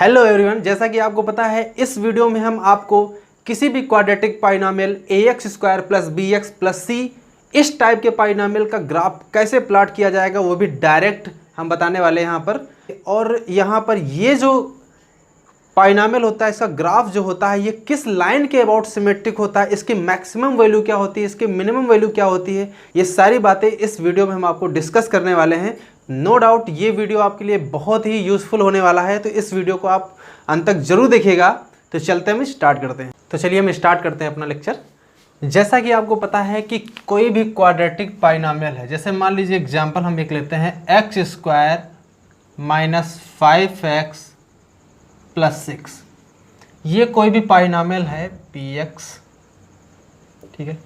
Hello everyone, जैसा कि आपको पता है इस वीडियो में हम आपको किसी भी quadratic पाइनोमियल ax² plus bx plus c इस टाइप के पाइनोमियल का ग्राफ कैसे प्लॉट किया जाएगा वो भी डायरेक्ट हम बताने वाले हैं यहाँ पर। और यहाँ पर ये जो पाइनोमियल होता है इसका ग्राफ जो होता है ये किस लाइन के अबाउट सिमेट्रिक होता है, इसकी मैक्सिमम वैल्यू क्या होती है, इसकी मिनिमम वैल्यू क्या होती है, ये सारी बातें इस वीडियो में हम आपको डिस्कस करने वाले हैं। नो डाउट ये वीडियो आपके लिए बहुत ही यूज़फुल होने वाला है, तो इस वीडियो को आप अंत तक जरूर देखिएगा। तो चलते हम स्टार्ट करते हैं। तो चलिए हम स्टार्ट करते हैं अपना लेक्चर। जैसा कि आपको पता है कि कोई भी क्वाड्रेटिक पाइनोमियल है, जैसे मान लीजिए एग्जाम्पल हम एक लेते हैं x² माइनस 5x प्लस 6, ये कोई भी पाइनोमियल है px, ठीक है।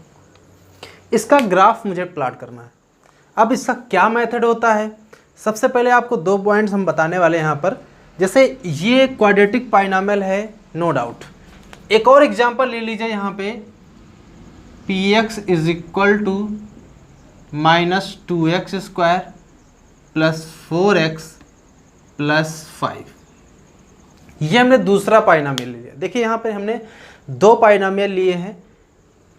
इसका ग्राफ मुझे प्लॉट करना है। अब इसका क्या मेथड होता है, सबसे पहले आपको दो पॉइंट्स हम बताने वाले हैं यहाँ पर। जैसे ये क्वाड्रेटिक पाइनोमियल है नो डाउट। एक और एग्जांपल ले लीजिए यहाँ पे px is equal to minus 2x² plus 4x plus 5। ये हमने दूसरा पाइनोमियल लिया। देखिए यहाँ पे हमने दो पाइनोमियल लिए हैं।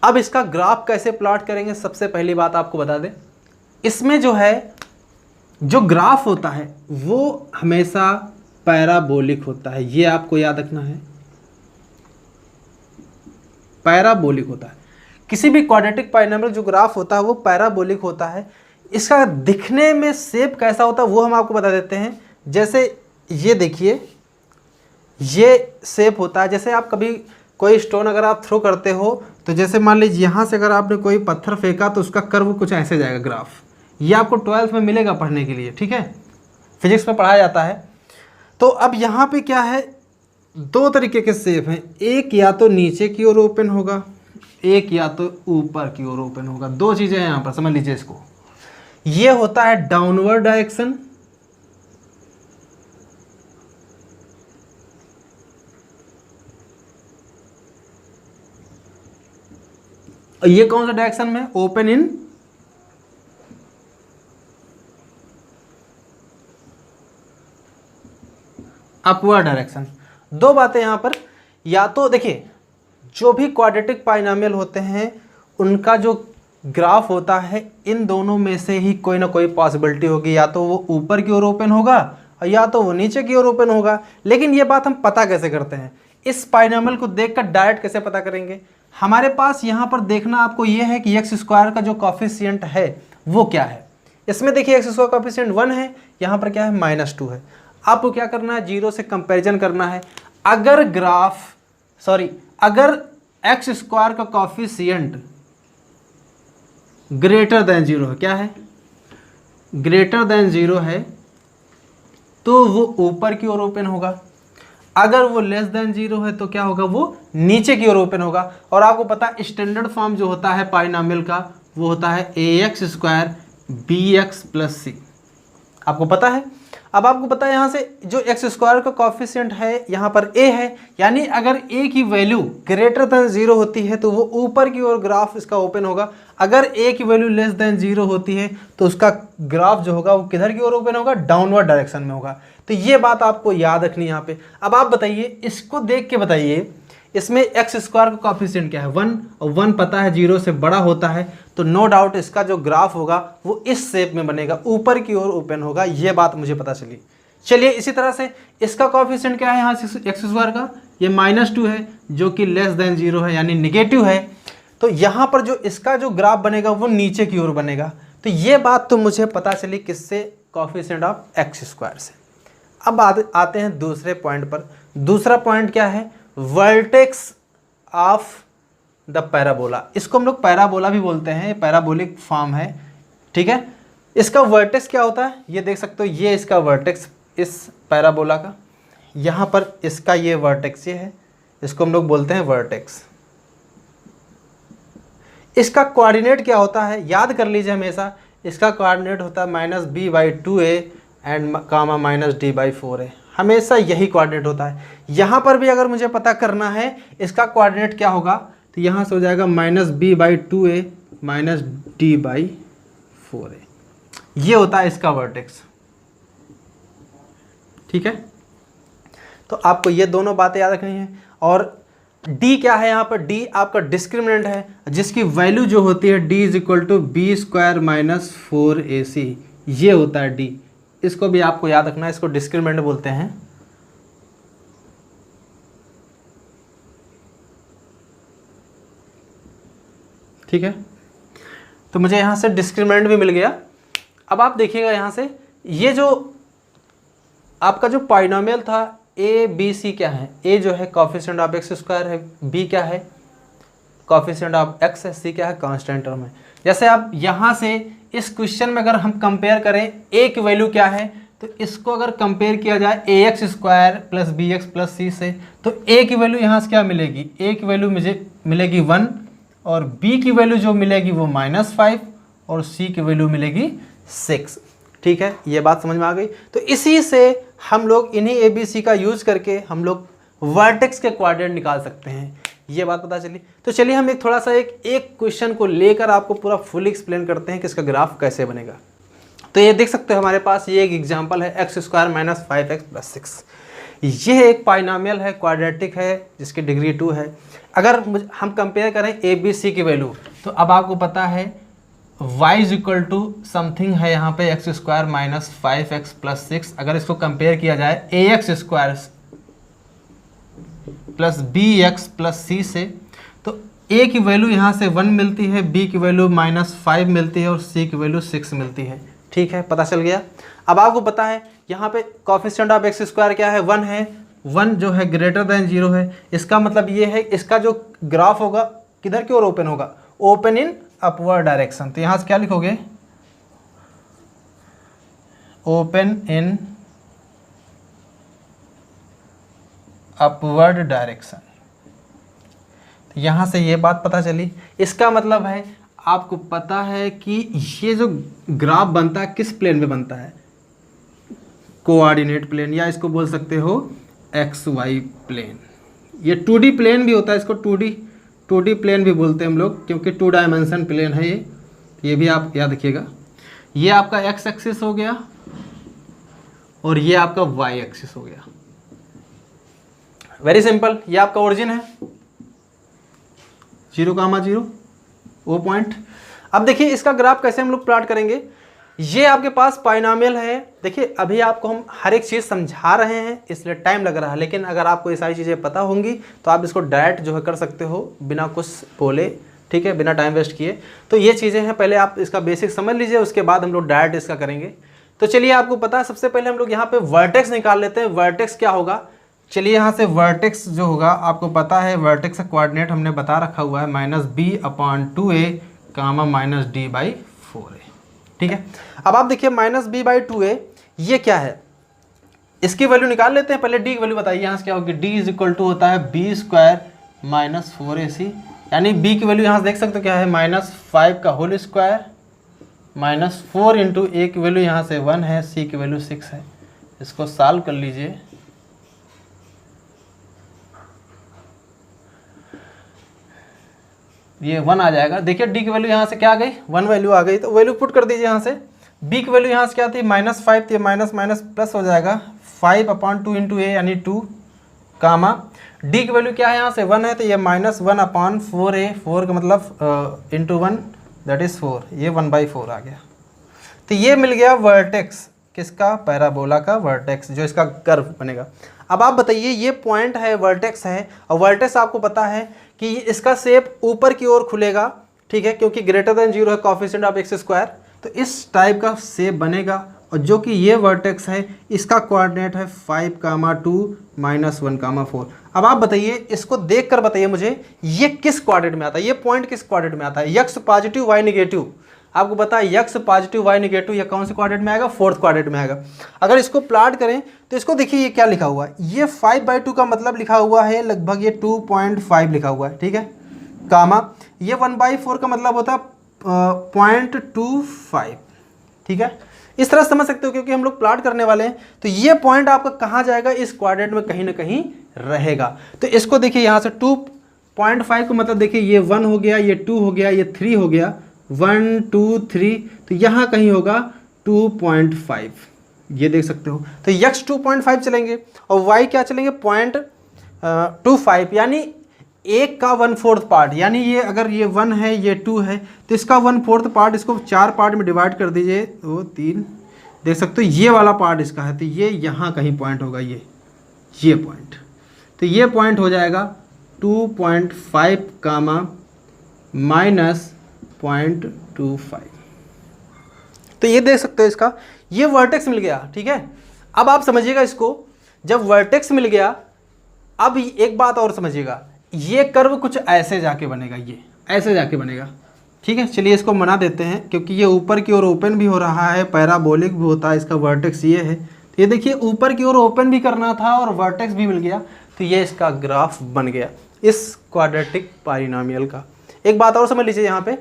अब इसका ग्राफ कैसे प्लॉट करेंगे, सबसे पहली बात आपको बता दें, इसमें जो है जो ग्राफ होता है वो हमेशा पैराबोलिक होता है। ये आपको याद रखना है, पैराबोलिक होता है। किसी भी क्वाड्रेटिक पाइनोमियल जो ग्राफ होता है वो पैराबोलिक होता है। इसका दिखने में शेप कैसा होता है वो हम आपको बता देते हैं। जैसे ये देखिए, ये शेप होता है। जैसे आप कभी कोई स्टोन अगर आप थ्रो करते हो तो जैसे मान लीजिए यहाँ से अगर आपने कोई पत्थर फेंका तो उसका कर्व कुछ ऐसे जाएगा ग्राफ। ये आपको 12th में मिलेगा पढ़ने के लिए, ठीक है, फिजिक्स में पढ़ाया जाता है। तो अब यहाँ पे क्या है, दो तरीके के शेप हैं, एक या तो नीचे की ओर ओपन होगा, एक या तो ऊपर की ओर ओपन होगा। दो चीज़ें हैं यहाँ पर, समझ लीजिए इसको। ये होता है डाउनवर्ड डायरेक्शन, और ये कौन सा डायरेक्शन में, ओपन इन अपवर्ड डायरेक्शन। दो बातें यहाँ पर। या तो देखिए जो भी क्वाड्रेटिक पाइनोमियल होते हैं उनका जो ग्राफ होता है इन दोनों में से ही कोई ना कोई पॉसिबिलिटी होगी, या तो वो ऊपर की ओर ओपन होगा और या तो वो नीचे की ओर ओपन होगा। लेकिन ये बात हम पता कैसे करते हैं, इस पाइनोमियल को देखकर डायरेक्ट कैसे पता करेंगे। हमारे पास यहाँ पर देखना आपको ये है कि x² का जो कॉफिशिएंट है वो क्या है। इसमें देखिए x² कॉफिशिएंट 1 है, यहाँ पर क्या है -2 है। आपको क्या करना है, 0 से कंपैरिजन करना है। अगर अगर x² का कॉफिशिएंट ग्रेटर देन 0 है, क्या है, ग्रेटर देन 0 है, तो वो ऊपर की ओर ओपन होगा। अगर वो लेस देन 0 है तो क्या होगा, वो नीचे की ओर ओपन होगा। और आपको पता है स्टैंडर्ड फॉर्म जो होता है पाइनोमियल का वो होता है ax² bx प्लस c, आपको पता है। अब आपको पता है यहाँ से जो x² का कॉफिशिएंट है यहाँ पर a है, यानी अगर a की वैल्यू ग्रेटर देन 0 होती है तो वो ऊपर की ओर ग्राफ इसका ओपन होगा। अगर a की वैल्यू लेस देन 0 होती है तो उसका ग्राफ जो होगा वो किधर की ओर ओपन होगा, डाउनवर्ड डायरेक्शन में होगा। तो ये बात आपको याद रखनी है यहाँ पे। अब आप बताइए, इसको देख के बताइए, इसमें x² का कॉफिशिएंट क्या है, 1, और 1 पता है 0 से बड़ा होता है, तो नो डाउट इसका जो ग्राफ होगा वो इस शेप में बनेगा, ऊपर की ओर ओपन होगा। ये बात मुझे पता चली। चलिए इसी तरह से इसका कॉफिशिएंट क्या है यहाँ से x² का, ये -2 है जो कि लेस देन 0 है यानी निगेटिव है। तो यहाँ पर जो इसका जो ग्राफ बनेगा वो नीचे की ओर बनेगा। तो ये बात तो मुझे पता चली किससे, कॉफिशिएंट ऑफ x² से। अब आते हैं दूसरे पॉइंट पर। दूसरा पॉइंट क्या है, वर्टेक्स ऑफ द पैराबोला। इसको हम लोग पैराबोला भी बोलते हैं, ये पैराबोलिक फॉर्म है, ठीक है। इसका वर्टेक्स क्या होता है ये देख सकते हो, ये इसका वर्टेक्स इस पैराबोला का, यहाँ पर इसका ये वर्टेक्स ये है, इसको हम लोग बोलते हैं वर्टेक्स। इसका कोऑर्डिनेट क्या होता है याद कर लीजिए हमेशा, इसका कोऑर्डिनेट होता है -b/2a एंड -d/4a, हमेशा यही कोऑर्डिनेट होता है। यहाँ पर भी अगर मुझे पता करना है इसका कोऑर्डिनेट क्या होगा तो यहाँ से हो जाएगा -b/2a -d/4a, ये होता है इसका वर्टेक्स, ठीक है। तो आपको ये दोनों बातें याद रखनी है। और डी क्या है यहाँ पर, डी आपका डिस्क्रिमिनेंट है जिसकी वैल्यू जो होती है D is equal to b square minus 4ac, ये होता है डी। इसको भी आपको याद रखना है, इसको डिस्क्रिमिनेंट बोलते हैं। ठीक है, तो मुझे यहाँ से डिस्क्रिमिनेंट भी मिल गया। अब आप देखिएगा यहाँ से ये जो आपका जो पॉलिनोमियल था ए बी सी क्या है, ए जो है कोफिशिएंट ऑफ एक्स स्क्वायर है, बी क्या है कोफिशिएंट ऑफ एक्स है, सी क्या है कांस्टेंट टर्म है। जैसे आप यहाँ से इस क्वेश्चन में अगर हम कंपेयर करें ए की वैल्यू क्या है, तो इसको अगर कंपेयर किया जाए A X square plus B X plus C से, तो ए की वैल्यू यहाँ से क्या मिलेगी, ए की वैल्यू मुझे मिलेगी 1 और बी की वैल्यू जो मिलेगी वो -5 और सी की वैल्यू मिलेगी 6। ठीक है, ये बात समझ में आ गई। तो इसी से हम लोग इन्हीं ए बी सी का यूज करके हम लोग वर्टेक्स के क्वाड्रेंट निकाल सकते हैं, ये बात पता चली। तो चलिए हम एक थोड़ा सा एक क्वेश्चन को लेकर आपको पूरा फुल एक्सप्लेन करते हैं कि इसका ग्राफ कैसे बनेगा। तो ये देख सकते हो हमारे पास ये एक एग्जांपल है x square minus 5x plus 6। यह एक पॉलिनोमियल है, क्वाड्रेटिक है, जिसकी डिग्री 2 है। अगर हम कंपेयर करें ए बी सी की वैल्यू, तो अब आपको पता है y is equal to something है यहाँ पे x square minus 5x plus 6। अगर इसको कंपेयर किया जाए A X square plus B X plus C से, तो a की वैल्यू यहाँ से 1 मिलती है, b की वैल्यू -5 मिलती है और c की वैल्यू 6 मिलती है। ठीक है, पता चल गया। अब आपको पता है यहाँ पे कोफिशिएंट ऑफ एक्स स्क्वायर क्या है, 1 है, 1 जो है ग्रेटर देन 0 है। इसका मतलब ये है इसका जो ग्राफ होगा किधर की ओर ओपन होगा, ओपन इन अपवर्ड डायरेक्शन। तो यहाँ से क्या लिखोगे, ओपन इन अपवर्ड डायरेक्शन। तो यहाँ से ये बात पता चली। इसका मतलब है आपको पता है कि ये जो ग्राफ बनता है किस प्लेन में बनता है, कोऑर्डिनेट प्लेन, या इसको बोल सकते हो एक्स वाई प्लेन। ये 2D प्लेन भी होता है, इसको 2D प्लेन भी बोलते हैं हम लोग, क्योंकि 2 डायमेंशन प्लेन है ये भी आप याद रखिएगा। ये आपका एक्स एक्सिस हो गया और ये आपका वाई एक्सिस हो गया। वेरी सिंपल, ये आपका ओरिजिन है 0,0 वो पॉइंट। अब देखिए इसका ग्राफ कैसे हम लोग प्लॉट करेंगे। ये आपके पास पॉलिनोमियल है। देखिए अभी आपको हम हर एक चीज़ समझा रहे हैं इसलिए टाइम लग रहा है, लेकिन अगर आपको ये सारी चीज़ें पता होंगी तो आप इसको डायरेक्ट जो है कर सकते हो बिना कुछ बोले, ठीक है, बिना टाइम वेस्ट किए। तो ये चीज़ें हैं, पहले आप इसका बेसिक समझ लीजिए, उसके बाद हम लोग डायरेक्ट इसका करेंगे। तो चलिए आपको पता है, सबसे पहले हम लोग यहाँ पे वर्टेक्स निकाल लेते हैं। वर्टेक्स क्या होगा, चलिए यहाँ से वर्टेक्स जो होगा आपको पता है, वर्टेक्स का कोऑर्डिनेट हमने बता रखा हुआ है -b/2a, -d/4a। ठीक है, अब आप देखिए -b/2a ये क्या है, इसकी वैल्यू निकाल लेते हैं। पहले d की वैल्यू बताइए, यहाँ से क्या होगी, d इज इक्वल टू होता है b स्क्वायर माइनस 4ac, यानी b की वैल्यू यहाँ से देख सकते हो क्या है, -5 का होल स्क्वायर -4 इंटू a की वैल्यू यहाँ से 1 है, c की वैल्यू 6 है। इसको सॉल्व कर लीजिए, ये 1 आ जाएगा। देखिए d की वैल्यू यहाँ से क्या आ गई, 1 वैल्यू आ गई, तो वैल्यू पुट कर दीजिए यहाँ से। b की वैल्यू यहाँ से क्या थी, -5 थी, माइनस माइनस प्लस हो जाएगा 5/2 इंटू a यानी 2, कामा d की वैल्यू क्या है यहाँ से 1 है, तो ये -1/4a, 4 का मतलब इंटू 1 दैट इज़ 4, ये 1/4 आ गया। तो ये मिल गया वर्टेक्स, किसका, पैराबोला का वर्टेक्स, जो इसका कर्व बनेगा। अब आप बताइए, ये पॉइंट है, वर्टेक्स है, और वर्टेक्स आपको पता है कि इसका शेप ऊपर की ओर खुलेगा, ठीक है, क्योंकि ग्रेटर देन 0 है कोफिशिएंट ऑफ एक्स स्क्वायर, तो इस टाइप का शेप बनेगा। और जो कि ये वर्टेक्स है, इसका कोऑर्डिनेट है 5,2 -1,4। अब आप बताइए, इसको देख कर बताइए मुझे ये किस क्वाड्रेंट में आता है, ये पॉइंट किस क्वाड्रेंट में आता है, एक्स पॉजिटिव वाई नेगेटिव। आपको पता है एक्स पॉजिटिव वाई नेगेटिव, ये कौन से क्वाड्रेंट में आएगा, 4th क्वाड्रेंट में आएगा। अगर इसको प्लॉट करें तो इसको देखिए, ये क्या लिखा हुआ है, ये 5/2 का मतलब लिखा हुआ है लगभग ये 2.5 लिखा हुआ है, ठीक है, कामा ये 1/4 का मतलब होता है 0.25, ठीक है। इस तरह समझ सकते हो, क्योंकि हम लोग प्लॉट करने वाले हैं, तो ये पॉइंट आपका कहाँ जाएगा, इस क्वाड्रेंट में कहीं ना कहीं रहेगा। तो इसको देखिए यहाँ से 2.5 का मतलब देखिए, ये 1 हो गया, ये 2 हो गया, ये 3 हो गया, 1 2 3, तो यहाँ कहीं होगा 2.5, ये देख सकते हो। तो x 2.5 चलेंगे और y क्या चलेंगे 0.25, यानी 1 का 1/4 पार्ट, यानी ये अगर ये 1 है ये 2 है तो इसका 1/4 पार्ट, इसको 4 पार्ट में डिवाइड कर दीजिए, 2 3, देख सकते हो ये वाला पार्ट इसका है, तो ये यहाँ कहीं पॉइंट होगा, ये पॉइंट, तो ये पॉइंट हो जाएगा 2.5 कामा -0.25। तो ये देख सकते हो इसका ये वर्टेक्स मिल गया, ठीक है। अब आप समझिएगा इसको, जब वर्टेक्स मिल गया, अब एक बात और समझिएगा, ये कर्व कुछ ऐसे जाके बनेगा, ये ऐसे जाके बनेगा, ठीक है। चलिए इसको बना देते हैं, क्योंकि ये ऊपर की ओर ओपन भी हो रहा है, पैराबोलिक भी होता है, इसका वर्टेक्स ये है, तो ये देखिए ऊपर की ओर ओपन भी करना था और वर्टेक्स भी मिल गया, तो ये इसका ग्राफ बन गया इस क्वाड्रेटिक पॉलिनॉमियल का। एक बात और समझ लीजिए, यहाँ पे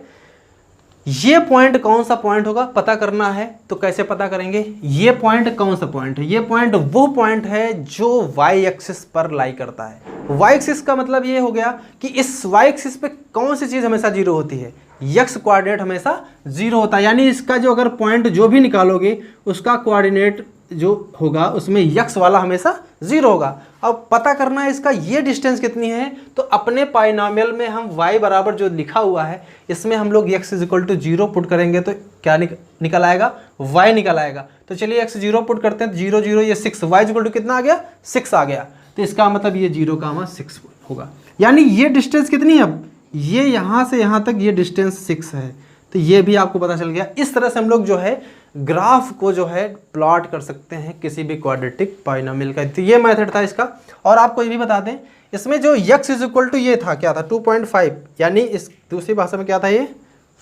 ये पॉइंट कौन सा पॉइंट होगा पता करना है, तो कैसे पता करेंगे, ये पॉइंट कौन सा पॉइंट है, ये पॉइंट वो पॉइंट है जो वाई एक्सिस पर लाई करता है। वाई एक्सिस का मतलब ये हो गया कि इस वाई एक्सिस पे कौन सी चीज़ हमेशा जीरो होती है, यक्स कोऑर्डिनेट हमेशा जीरो होता है, यानी इसका जो अगर पॉइंट जो भी निकालोगे उसका कोऑर्डिनेट जो होगा उसमें यक्स वाला हमेशा जीरो होगा। अब पता करना है इसका ये डिस्टेंस कितनी है, तो अपने पाइनामियल में हम y बराबर जो लिखा हुआ है इसमें हम लोग x = 0 पुट करेंगे तो क्या निकल आएगा, y निकल आएगा। तो चलिए x 0 पुट करते हैं, 0 0 ये 6, y = कितना आ गया 6 आ गया, तो इसका मतलब ये 0,6 होगा, यानी ये डिस्टेंस कितनी है, अब ये यहाँ से यहाँ तक ये डिस्टेंस 6 है, तो ये भी आपको पता चल गया। इस तरह से हम लोग जो है ग्राफ को जो है प्लॉट कर सकते हैं किसी भी क्वाड्रेटिक पॉलिनॉमियल का, तो ये मेथड था इसका। और आपको ये भी बता दें, इसमें जो x = ये था क्या था 2.5, यानी इस दूसरी भाषा में क्या था, ये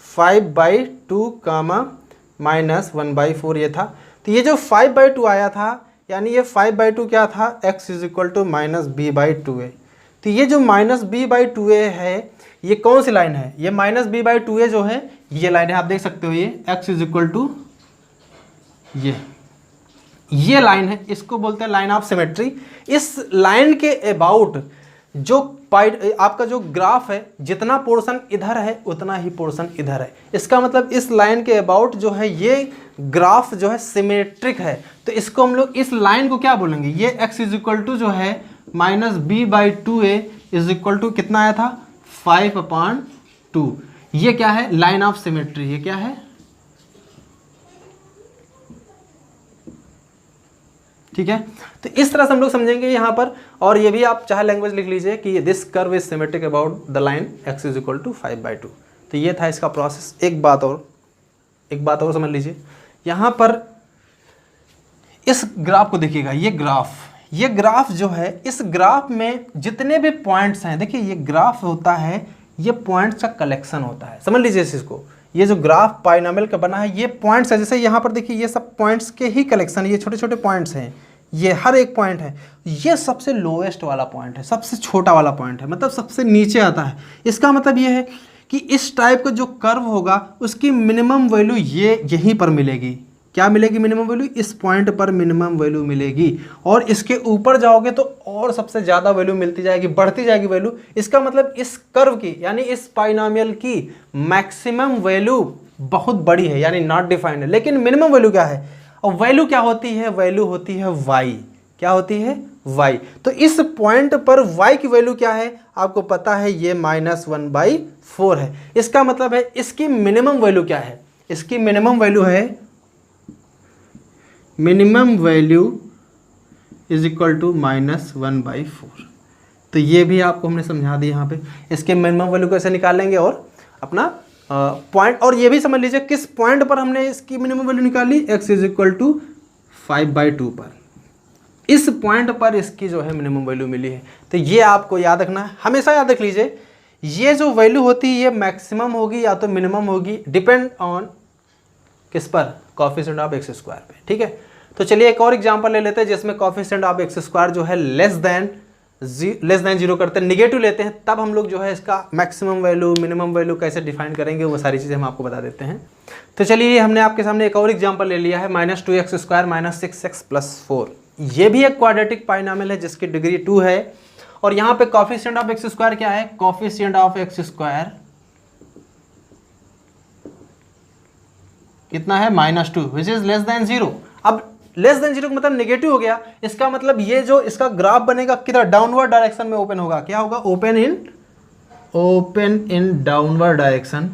5/2 कामा -1/4 ये था। तो ये जो 5/2 आया था, यानी ये 5/2 क्या था, x = -b/2a। तो ये जो -b/2a है ये कौन सी लाइन है, ये -b/2a जो है ये लाइन है, आप देख सकते हो ये x = ये लाइन है, इसको बोलते हैं लाइन ऑफ सिमेट्री। इस लाइन के अबाउट जो आपका जो ग्राफ है, जितना पोर्शन इधर है उतना ही पोर्शन इधर है, इसका मतलब इस लाइन के अबाउट जो है ये ग्राफ जो है सिमेट्रिक है। तो इसको हम लोग इस लाइन को क्या बोलेंगे, ये x = जो है -b/2a = कितना आया था 5/2, ये क्या है लाइन ऑफ सिमेट्री, ये क्या है, ठीक है। तो इस तरह से हम लोग समझेंगे यहाँ पर, और ये भी आप चाहे लैंग्वेज लिख लीजिए कि this curve is symmetric about the line x = 5/2। तो ये था इसका प्रोसेस। एक बात और समझ लीजिए, यहाँ पर इस ग्राफ को देखिएगा, ये ग्राफ जो है, इस ग्राफ में जितने भी पॉइंट्स हैं, देखिए ये ग्राफ होता है, ये पॉइंट्स का कलेक्शन होता है, समझ लीजिए इसको। ये जो ग्राफ पॉलिनॉमियल का बना है ये पॉइंट्स है, जैसे यहाँ पर देखिए ये सब पॉइंट्स के ही कलेक्शन, ये छोटे छोटे पॉइंट्स हैं, ये हर एक पॉइंट है, ये सबसे लोएस्ट वाला पॉइंट है, सबसे छोटा वाला पॉइंट है, मतलब सबसे नीचे आता है। इसका मतलब ये है कि इस टाइप का जो कर्व होगा उसकी मिनिमम वैल्यू यहीं पर मिलेगी। क्या मिलेगी मिनिमम वैल्यू, इस पॉइंट पर मिनिमम वैल्यू मिलेगी, और इसके ऊपर जाओगे तो और सबसे ज़्यादा वैल्यू मिलती जाएगी, बढ़ती जाएगी वैल्यू। इसका मतलब इस कर्व की, यानी इस पॉलिनॉमियल की मैक्सिमम वैल्यू बहुत बड़ी है, यानी नॉट डिफाइंड है, लेकिन मिनिमम वैल्यू क्या है, और वैल्यू क्या होती है, वैल्यू होती है y। क्या होती है, y। तो इस पॉइंट पर y की वैल्यू क्या है आपको पता है, ये -1/4 है। इसका मतलब है इसकी मिनिमम वैल्यू क्या है, इसकी मिनिमम वैल्यू है, minimum value is equal to -1/4। तो ये भी आपको हमने समझा दी यहाँ पे, इसके मिनिमम वैल्यू कैसे निकालेंगे और अपना पॉइंट, और ये भी समझ लीजिए किस पॉइंट पर हमने इसकी मिनिमम वैल्यू निकाली, x = 5/2 पर, इस पॉइंट पर इसकी जो है मिनिमम वैल्यू मिली है। तो ये आपको याद रखना है, हमेशा याद रख लीजिए, ये जो वैल्यू होती है ये मैक्सिमम होगी या तो मिनिमम होगी, डिपेंड ऑन किस पर, कोएफिशिएंट ऑफ x² पे, ठीक है। तो चलिए एक और एग्जांपल ले लेते हैं जिसमें कोएफिशिएंट ऑफ x² जो है लेस देन 0 करते हैं, निगेटिव लेते हैं, तब हम लोग जो है इसका मैक्सिमम वैल्यू मिनिमम वैल्यू कैसे डिफाइन करेंगे वो सारी चीज़ें हम आपको बता देते हैं। तो चलिए हमने आपके सामने एक और एग्जांपल ले लिया है, -2x² - 6x + 4। ये भी एक क्वाड्रेटिक पॉलिनॉमियल है जिसकी डिग्री 2 है, और यहाँ पे कोएफिशिएंट ऑफ x² क्या है, कोएफिशिएंट ऑफ x² कितना है -2 विच इज लेस देन 0। अब लेस देन जीरो का मतलब नेगेटिव हो गया। इसका मतलब ये जो इसका ग्राफ बनेगा किधर, डाउनवर्ड डायरेक्शन में ओपन होगा। क्या होगा, ओपन इन डाउनवर्ड डायरेक्शन।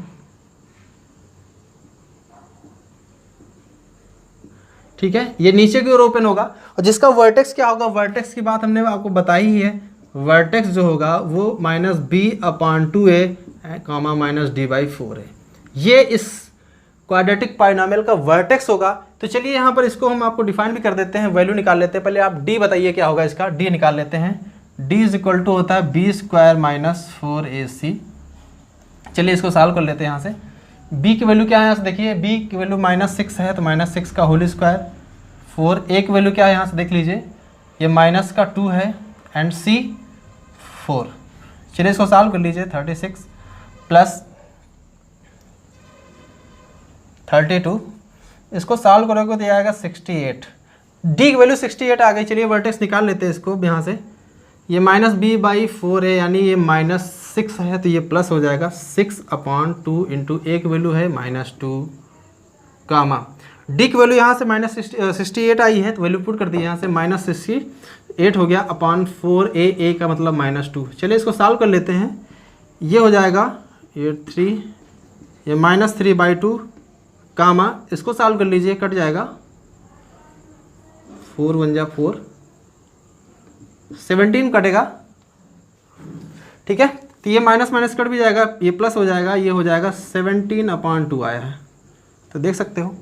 ठीक है, ये नीचे की ओर ओपन होगा। और जिसका वर्टेक्स क्या होगा, वर्टेक्स की बात हमने आपको बताई ही है। वर्टेक्स जो होगा वो -b/2a कॉमा -d/4 है। ये इस क्वाड्रेटिक पाइनोमियल का वर्टेक्स होगा। तो चलिए यहाँ पर इसको हम आपको डिफाइन भी कर देते हैं, वैल्यू निकाल लेते हैं। पहले आप d बताइए क्या होगा इसका, d निकाल लेते हैं। d = होता है b² - 4ac। चलिए इसको सॉल्व कर लेते हैं यहाँ से। b की वैल्यू क्या है यहाँ से देखिए, b की वैल्यू -6 है तो -6 का होल स्क्वायर, 4 a की वैल्यू क्या है यहाँ से देख लीजिए, ये -2 है एंड c 4। चलिए इसको सॉल्व कर लीजिए, 36 + 32, इसको सॉल्व करोगे तो आएगा 68। d की वैल्यू 68 आ गई। चलिए वर्टेक्स निकाल लेते हैं इसको यहाँ से। ये -b/4 है यानी ये -6 है तो ये प्लस हो जाएगा 6/2 इंटू एक वैल्यू है -2 कामा डी की वैल्यू यहाँ से -68 आई है तो वैल्यू पुट कर दी यहाँ से, -68 हो गया अपॉन 4a का मतलब -2। चलिए इसको सॉल्व कर लेते हैं। ये हो जाएगा ये 3, ये -3/2 कामा, इसको सॉल्व कर लीजिए, कट जाएगा 4 × 1 = 4, 17 कटेगा। ठीक है, तो ये माइनस माइनस कट भी जाएगा, ये प्लस हो जाएगा, ये हो जाएगा 17/2 आया है, तो देख सकते हो।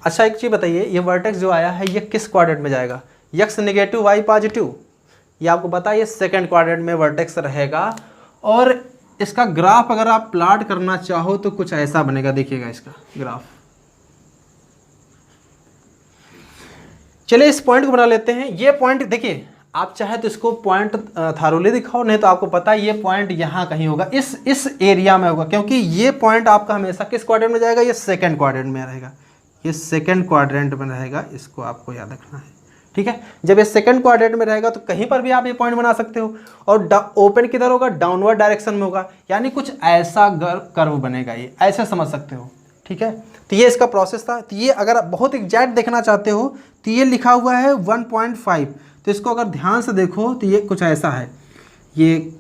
अच्छा एक चीज़ बताइए, ये वर्टेक्स जो आया है ये किस क्वाड्रेंट में जाएगा, x नेगेटिव y पॉजिटिव, ये आपको पता है ये सेकंड क्वाड्रेंट में वर्टेक्स रहेगा। और इसका ग्राफ अगर आप प्लॉट करना चाहो तो कुछ ऐसा बनेगा, देखिएगा इसका ग्राफ। चलिए इस पॉइंट को बना लेते हैं। ये पॉइंट देखिए, आप चाहे तो इसको पॉइंट थारोली दिखाओ, नहीं तो आपको पता है ये पॉइंट यहाँ कहीं होगा, इस एरिया में होगा, क्योंकि ये पॉइंट आपका हमेशा किस क्वाड्रेंट में जाएगा, ये सेकंड क्वाड्रेंट में रहेगा, ये सेकंड क्वाड्रेंट में रहेगा, इसको आपको याद रखना है। ठीक है, जब ये सेकंड क्वाड्रेंट में रहेगा तो कहीं पर भी आप ये पॉइंट बना सकते हो। और ओपन किधर होगा, डाउनवर्ड डायरेक्शन में होगा, यानी कुछ ऐसा कर्व बनेगा, ये ऐसे समझ सकते हो। ठीक है, तो ये इसका प्रोसेस था। तो ये अगर आप बहुत एग्जैक्ट देखना चाहते हो तो ये लिखा हुआ है 1.5, तो इसको अगर ध्यान से देखो तो ये कुछ ऐसा है, ये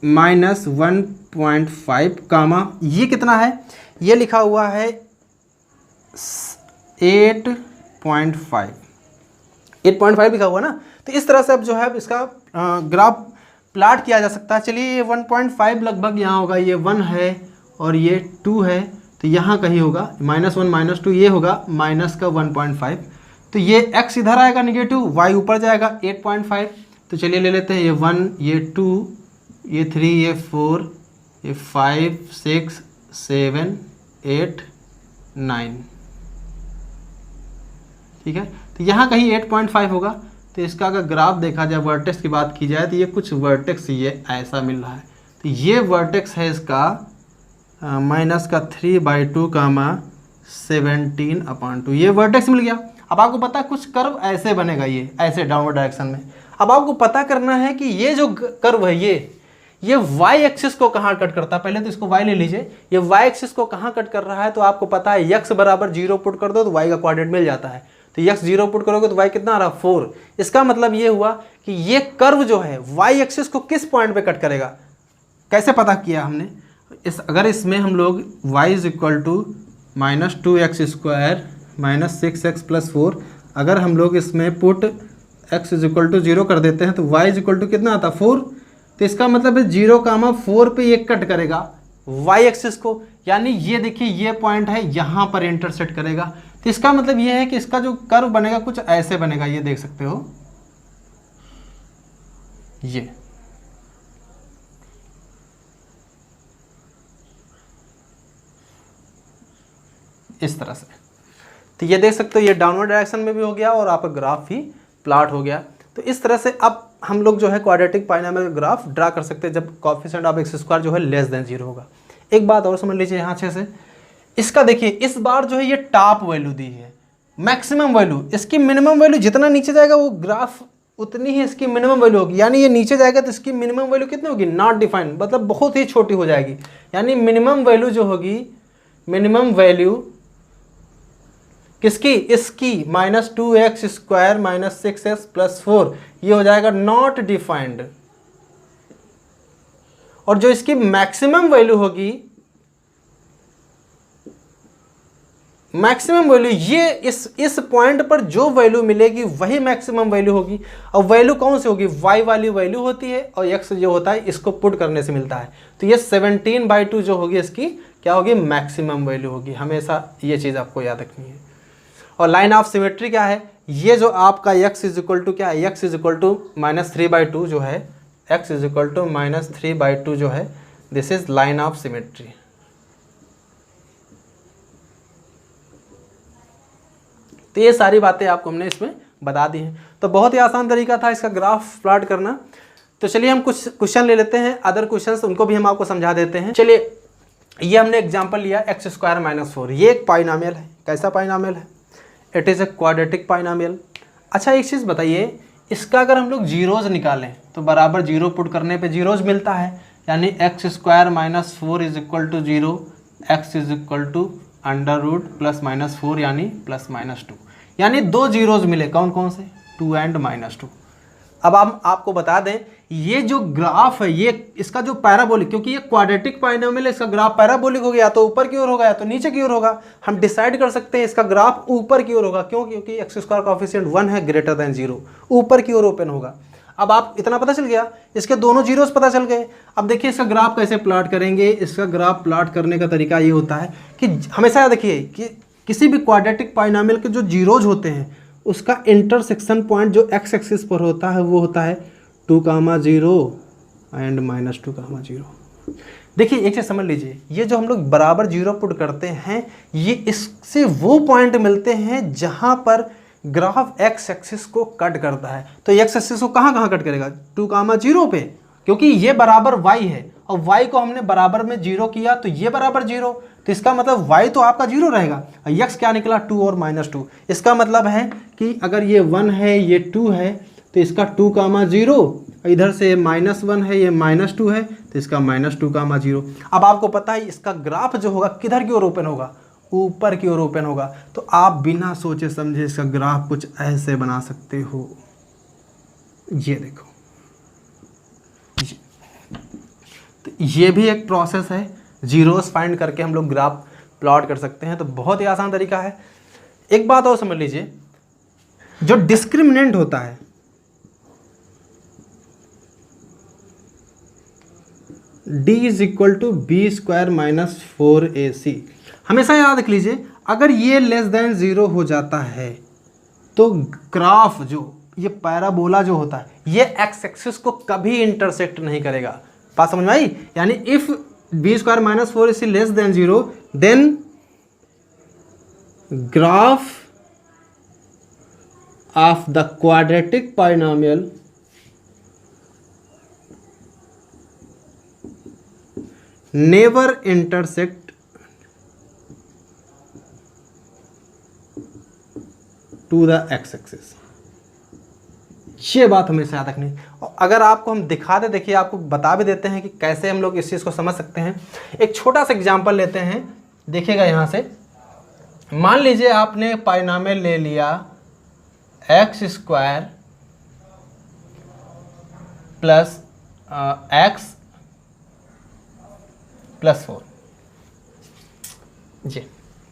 -1.5 कामा ये कितना है, ये लिखा हुआ है 8.5 लिखा हुआ ना। तो इस तरह से अब जो है इसका ग्राफ प्लॉट किया जा सकता है। चलिए ये 1.5 लगभग यहाँ होगा, ये 1 है और ये 2 है, तो यहाँ कहीं होगा -1 -2, ये होगा माइनस का 1.5, तो ये x इधर आएगा नेगेटिव, y ऊपर जाएगा 8.5। तो चलिए ले लेते हैं, ये 1, ये 2, ये 3, ये 4, ये 5, 6, 7, 8, 9। ठीक है, तो यहाँ कहीं 8.5 होगा। तो इसका अगर ग्राफ देखा जाए, वर्टेक्स की बात की जाए, तो ये कुछ वर्टेक्स ये ऐसा मिल रहा है। तो ये वर्टेक्स है इसका -3/2 कामा 17/2, ये वर्टेक्स मिल गया। अब आपको पता है कुछ कर्व ऐसे बनेगा, ये ऐसे डाउनवर्ड डायरेक्शन में। अब आपको पता करना है कि ये जो कर्व है ये y एक्सिस को कहाँ कट करता है। पहले तो इसको y ले लीजिए, ये y एक्सिस को कहाँ कट कर रहा है, तो आपको पता है x = 0 पुट कर दो तो y का कोऑर्डिनेट मिल जाता है। तो x 0 पुट करोगे तो y कितना आ रहा, 4। इसका मतलब ये हुआ कि ये कर्व जो है y एक्सिस को किस पॉइंट पे कट करेगा। कैसे पता किया हमने, अगर इसमें हम लोग y = -2x² -6x + 4, अगर हम लोग इसमें पुट x = 0 कर देते हैं तो y = कितना आता, 4। तो इसका मतलब है 0,4 पे ये कट करेगा y एक्सिस को, यानी ये देखिए ये पॉइंट है, यहाँ पर इंटरसेक्ट करेगा। तो इसका मतलब ये है कि इसका जो कर्व बनेगा कुछ ऐसे बनेगा, ये देख सकते हो, ये इस तरह से। तो ये देख सकते हो, ये डाउनवर्ड डायरेक्शन में भी हो गया और आपका ग्राफ भी प्लॉट हो गया। तो इस तरह से अब हम लोग जो है क्वाड्रेटिक पाइनोमियल ग्राफ ड्रा कर सकते हैं जब कोएफिशिएंट ऑफ x² जो है <0 होगा। एक बात और समझ लीजिए यहाँ अच्छे से, इसका देखिए इस बार जो है ये टॉप वैल्यू दी है, मैक्सिमम वैल्यू, इसकी मिनिमम वैल्यू जितना नीचे जाएगा वो ग्राफ उतनी ही इसकी मिनिमम वैल्यू होगी। यानी ये नीचे जाएगा तो इसकी मिनिमम वैल्यू कितनी होगी, नॉट डिफाइंड, मतलब बहुत ही छोटी हो जाएगी। यानी मिनिमम वैल्यू जो होगी, मिनिमम वैल्यू किसकी? इसकी -2x² - 6s + 4, ये हो जाएगा नॉट डिफाइंड। और जो इसकी मैक्सिमम वैल्यू होगी, मैक्सिमम वैल्यू ये इस पॉइंट पर जो वैल्यू मिलेगी वही मैक्सिमम वैल्यू होगी। और वैल्यू कौन सी होगी? y वाली वैल्यू होती है, और x जो होता है इसको पुट करने से मिलता है। तो ये 17/2 जो होगी इसकी क्या होगी? मैक्सिमम वैल्यू होगी। हमेशा ये चीज़ आपको याद रखनी है। और लाइन ऑफ सिमेट्री क्या है? ये जो आपका x = क्या है? x = -3/2 जो है, x = -3/2 जो है, this is line of symmetry. तो ये सारी बातें आपको हमने इसमें बता दी हैं। तो बहुत ही आसान तरीका था इसका ग्राफ प्लॉट करना। तो चलिए हम कुछ क्वेश्चन ले लेते हैं, अदर क्वेश्चंस, उनको भी हम आपको समझा देते हैं। चलिए, ये हमने एग्जांपल लिया x² - 4, ये एक पाइनामियल है। कैसा पाइनामियल है? It is a quadratic polynomial. अच्छा, एक चीज़ बताइए, इसका अगर हम लोग जीरोज़ निकालें तो बराबर जीरो पुट करने पे जीरोज़ मिलता है, यानी x² - 4 = 0, x = √+-4 यानी +-2, यानी दो जीरोज़ मिले। कौन कौन से? 2 और -2। अब हम आपको बता दें, ये जो ग्राफ है, ये इसका जो पैराबोलिक, क्योंकि ये क्वाड्रेटिक पाइनामियल है, इसका ग्राफ पैराबोलिक हो गया, तो ऊपर की ओर होगा या तो नीचे की ओर होगा। हम डिसाइड कर सकते हैं इसका ग्राफ ऊपर की ओर होगा। क्यों? क्योंकि x² कोएफिशिएंट 1 है, > 0, ऊपर की ओर ओपन होगा। अब आप इतना पता चल गया, इसके दोनों जीरोस पता चल गए। अब देखिए इसका ग्राफ कैसे प्लॉट करेंगे। इसका ग्राफ प्लॉट करने का तरीका ये होता है कि हमेशा याद रखिए कि किसी भी क्वाड्रेटिक पाइनामियल के जो जीरोज होते हैं उसका इंटरसेक्शन पॉइंट जो x एक्सिस पर होता है वो होता है 2, 0 एंड -2, 0। देखिए एक चीज़ समझ लीजिए, ये जो हम लोग बराबर जीरो पुट करते हैं, ये इससे वो पॉइंट मिलते हैं जहाँ पर ग्राफ x एक्सिस को कट करता है। तो x एक्सिस को कहाँ कहाँ कट करेगा? 2, 0 पे, क्योंकि ये बराबर y है और y को हमने बराबर में 0 किया तो ये बराबर 0, तो इसका मतलब y तो आपका 0 रहेगा। x क्या निकला? 2 और -2। इसका मतलब है कि अगर ये 1 है, ये 2 है, तो इसका 2, 0, इधर से -1 है, ये -2 है, तो इसका -2, 0। अब आपको पता है इसका ग्राफ जो होगा किधर की ओर ओपन होगा? ऊपर की ओर ओपन होगा। तो आप बिना सोचे समझे इसका ग्राफ कुछ ऐसे बना सकते हो। ये देखो, तो ये भी एक प्रोसेस है, जीरोस फाइंड करके हम लोग ग्राफ प्लॉट कर सकते हैं। तो बहुत ही आसान तरीका है। एक बात और समझ लीजिए, जो डिस्क्रिमिनेंट होता है, d = b² - 4ac, हमेशा याद रख लीजिए, अगर ये <0 हो जाता है तो ग्राफ जो ये पैराबोला जो होता है ये x एक्सिस को कभी इंटरसेक्ट नहीं करेगा। बात समझ में आई? यानी if b² - 4ac <0, then graph of the quadratic polynomial never intersect to the x axis. ये बात हमेशा याद रखनी। और अगर आपको हम दिखा दे, देखिए आपको बता भी देते हैं कि कैसे हम लोग इस चीज़ को समझ सकते हैं। एक छोटा सा एग्जांपल लेते हैं, देखिएगा यहाँ से। मान लीजिए आपने पाइनोमियल ले लिया x² + x + 4 जी,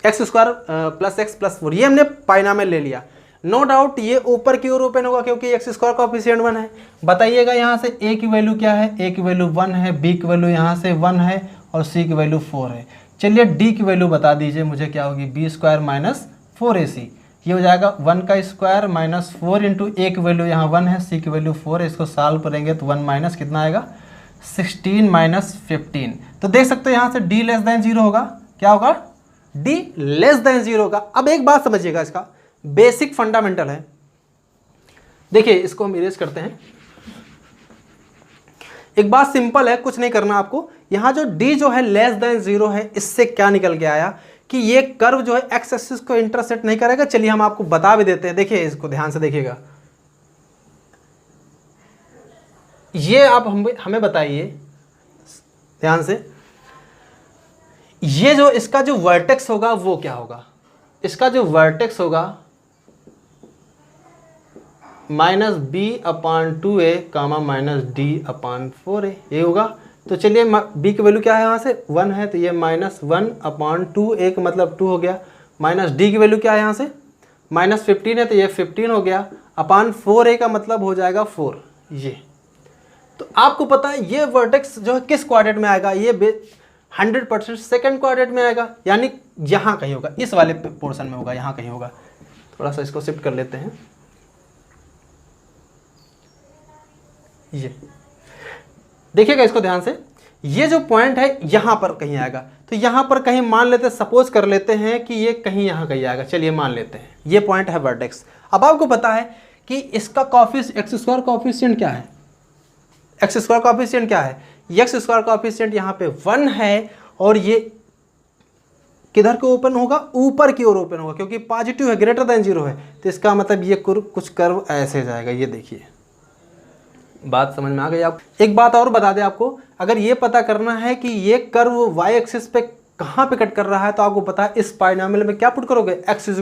x² + x + 4, ये हमने पाइनोमियल ले लिया। नो डाउट ये ऊपर की ओर ओपन होगा क्योंकि x² कोएफिशिएंट 1 है। बताइएगा यहाँ से a की वैल्यू क्या है? a की वैल्यू 1 है, b की वैल्यू यहाँ से 1 है और c की वैल्यू 4 है। चलिए d की वैल्यू बता दीजिए मुझे, क्या होगी? b² - 4ac, ये हो जाएगा 1 का स्क्वायर -4 इंटू a की वैल्यू यहाँ 1 है, c की वैल्यू 4 है। इसको सॉल्व करेंगे तो 1 माइनस कितना आएगा? 16 - 15। तो देख सकते हो यहाँ से d <0 होगा। क्या होगा? d <0 होगा। अब एक बात समझिएगा, इसका बेसिक फंडामेंटल है। देखिए इसको हम इरेज करते हैं। एक बात सिंपल है, कुछ नहीं करना आपको। यहाँ जो d जो है <0 है, इससे क्या निकल के आया कि ये कर्व जो है x एक्सिस को इंटरसेक्ट नहीं करेगा। चलिए हम आपको बता भी देते हैं। देखिए इसको ध्यान से देखिएगा। ये आप हमें बताइए ध्यान से, ये जो इसका जो वर्टेक्स होगा वो क्या होगा? इसका जो वर्टेक्स होगा -b/2a -d/4a ये होगा। तो चलिए b की वैल्यू क्या है यहाँ से 1 है, तो ये -1/2a का मतलब 2 हो गया। माइनस d की वैल्यू क्या है यहाँ से -15 है, तो ये 15 हो गया। अपान 4a का मतलब हो जाएगा 4 ये। तो आपको पता है ये वर्टेक्स जो है किस क्वाड्रेंट में आएगा, ये 100% सेकंड क्वाड्रेंट में आएगा, यानी यहाँ कहीं होगा, इस वाले पोर्शन में होगा, यहाँ कहीं होगा। थोड़ा सा इसको शिफ्ट कर लेते हैं। ये देखिएगा इसको ध्यान से, ये जो पॉइंट है यहाँ पर कहीं आएगा, तो यहाँ पर कहीं मान लेते हैं, सपोज कर लेते हैं कि ये कहीं यहाँ कहीं आएगा। चलिए मान लेते हैं ये पॉइंट है वर्टेक्स। अब आपको पता है कि इसका एक्स स्क्वायर कॉफिशिएंट क्या है, एक्स स्क्वायर कॉफिशिएंट क्या है, एक्स स्क्वायर कॉफिशिएंट यहाँ पे 1 है, और ये किधर को ओपन होगा, ऊपर की ओर ओपन होगा, क्योंकि पॉजिटिव है, ग्रेटर देन 0 है, तो इसका मतलब ये कुछ कर्व ऐसे जाएगा। ये देखिए, बात समझ में आ गई आप। एक बात और बता दें आपको, अगर ये पता करना है कि ये कर्व वाई एक्सिस पे कहाँ पे कट कर रहा है, तो आपको पता है इस पाइनामियल में क्या पुट करोगे, x =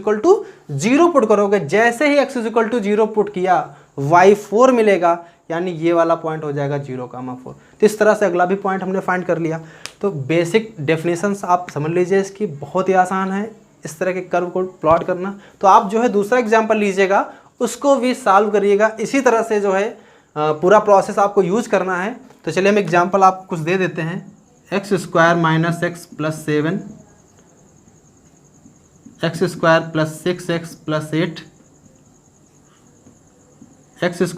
0 पुट करोगे। जैसे ही x = 0 पुट किया y4 मिलेगा, यानी ये वाला पॉइंट हो जाएगा 0,4। तो इस तरह से अगला भी पॉइंट हमने फाइंड कर लिया। तो बेसिक डेफिनेशंस आप समझ लीजिए, इसकी बहुत ही आसान है इस तरह के कर्व को प्लॉट करना। तो आप जो है दूसरा एग्जाम्पल लीजिएगा, उसको भी सॉल्व करिएगा, इसी तरह से जो है पूरा प्रोसेस आपको यूज करना है। तो चलिए हम एग्जाम्पल आपको कुछ दे देते हैं। x² - x + 7, x² + 6x + 8, x² -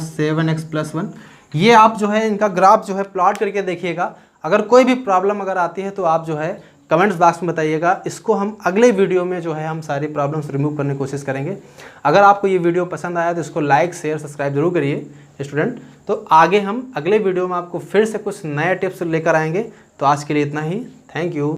7x + 1। ये आप जो है इनका ग्राफ जो है प्लॉट करके देखिएगा। अगर कोई भी प्रॉब्लम अगर आती है तो आप जो है कमेंट्स बॉक्स में बताइएगा। इसको हम अगले वीडियो में जो है हम सारी प्रॉब्लम्स रिमूव करने की कोशिश करेंगे। अगर आपको ये वीडियो पसंद आया तो इसको लाइक शेयर सब्सक्राइब जरूर करिए स्टूडेंट। तो आगे हम अगले वीडियो में आपको फिर से कुछ नए टिप्स लेकर आएंगे। तो आज के लिए इतना ही, थैंक यू।